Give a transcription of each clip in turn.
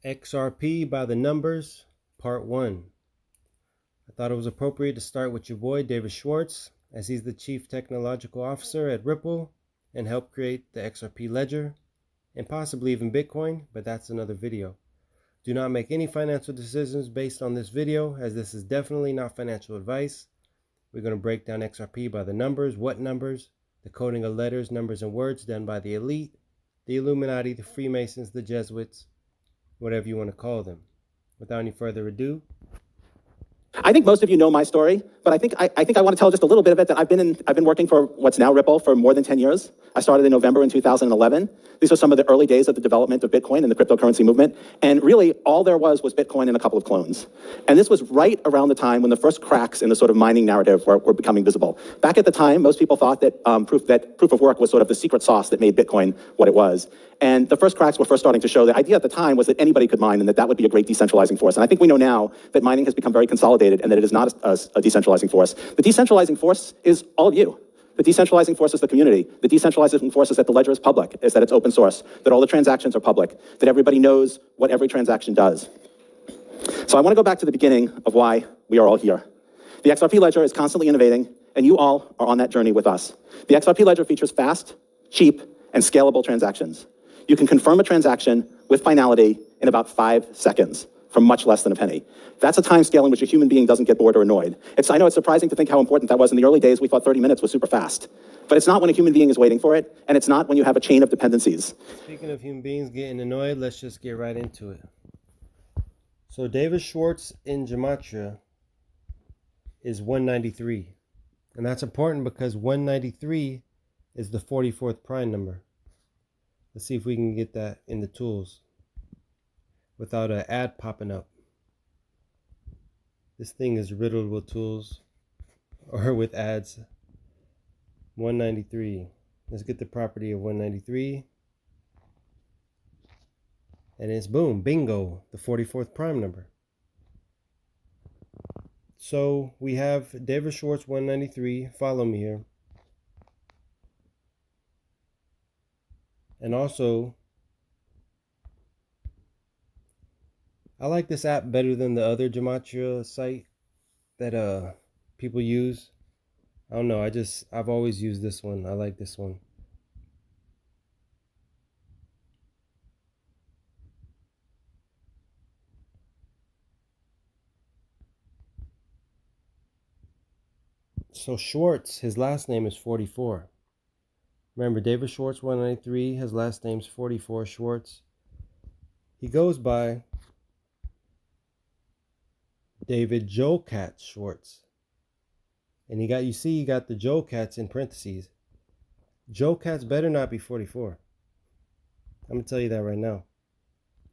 XRP by the numbers, part 1. I thought it was appropriate to start with your boy David Schwartz, as he's the Chief Technological Officer at Ripple and helped create the XRP ledger and possibly even Bitcoin, but that's another video. Do not make any financial decisions based on this video, as this is definitely not financial advice. We're going to break down XRP by the numbers, what numbers, the coding of letters, numbers, and words done by the elite, the Illuminati, the Freemasons, the Jesuits, whatever you want to call them. Without any further ado, I think most of you know my story, but I think I want to tell just a little bit of it. That I've been working for what's now Ripple for more than 10 years. I started in November in 2011. These are some of the early days of the development of Bitcoin and the cryptocurrency movement. And really, all there was Bitcoin and a couple of clones. And this was right around the time when the first cracks in the sort of mining narrative were becoming visible. Back at the time, most people thought that proof of work was sort of the secret sauce that made Bitcoin what it was. And the first cracks were first starting to show. The idea at the time was that anybody could mine and that would be a great decentralizing force. And I think we know now that mining has become very consolidated and that it is not a decentralizing force. The decentralizing force is all of you. The decentralizing force is the community. The decentralizing force is that the ledger is public, is that it's open source, that all the transactions are public, that everybody knows what every transaction does. So I want to go back to the beginning of why we are all here. The XRP ledger is constantly innovating, and you all are on that journey with us. The XRP ledger features fast, cheap, and scalable transactions. You can confirm a transaction with finality in about 5 seconds for much less than a penny. That's a time scale in which a human being doesn't get bored or annoyed. I know it's surprising to think how important that was. In the early days, we thought 30 minutes was super fast. But it's not when a human being is waiting for it, and it's not when you have a chain of dependencies. Speaking of human beings getting annoyed, let's just get right into it. So David Schwartz in gematria is 193. And that's important because 193 is the 44th prime number. Let's see if we can get that in the tools without an ad popping up. This thing is riddled with tools or with ads. 193. Let's get the property of 193. And it's boom, bingo, the 44th prime number. So we have David Schwartz 193. Follow me here. And also, I like this app better than the other gematria site that people use. I don't know, I've always used this one. I like this one. So Schwartz, his last name is 44. Remember, David Schwartz 193, his last name's 44 Schwartz. He goes by David Joe Cat Schwartz. And you got the Joe Cats in parentheses. Joe Cats better not be 44. I'm going to tell you that right now.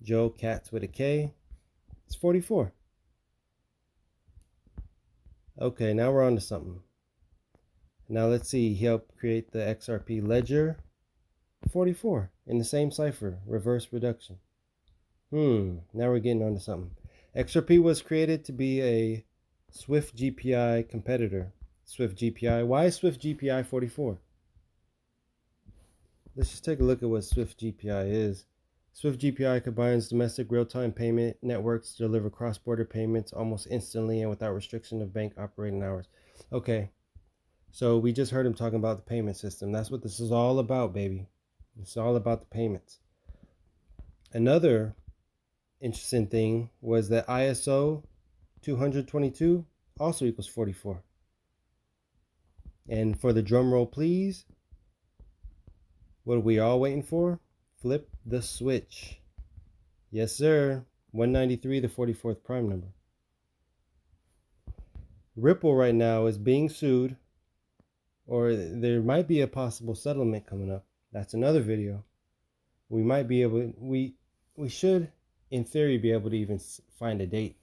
Joe Cats with a K, it's 44. Okay, now we're on to something. Now let's see, he helped create the XRP ledger. 44 in the same cipher, reverse reduction. Now we're getting on to something. XRP was created to be a Swift GPI competitor. Swift GPI. Why is Swift GPI 44? Let's just take a look at what Swift GPI is. Swift GPI combines domestic real-time payment networks to deliver cross-border payments almost instantly and without restriction of bank operating hours. Okay, so we just heard him talking about the payment system. That's what this is all about, baby. It's all about the payments. Another interesting thing was that ISO 222 also equals 44. And for the drum roll, please, what are we all waiting for? Flip the switch. Yes, sir. 193, the 44th prime number. Ripple right now is being sued, or there might be a possible settlement coming up. That's another video. We might be able, we should, in theory, be able to even find a date,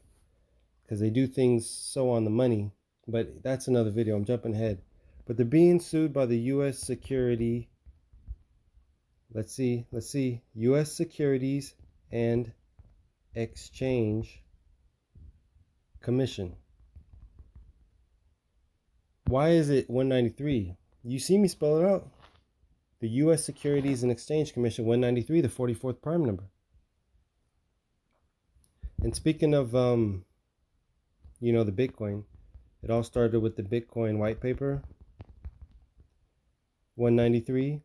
because they do things so on the money. But that's another video. I'm jumping ahead. But they're being sued by the U.S. Security. Let's see. U.S. Securities and Exchange Commission. Why is it 193? You see me spell it out. The U.S. Securities and Exchange Commission 193, the 44th prime number. And speaking of, the Bitcoin, it all started with the Bitcoin white paper, 193.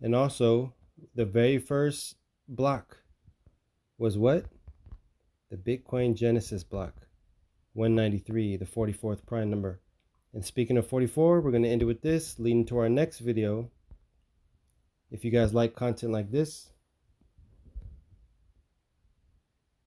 And also, the very first block was what? The Bitcoin Genesis block, 193, the 44th prime number. And speaking of 44, we're going to end it with this, leading to our next video. If you guys like content like this,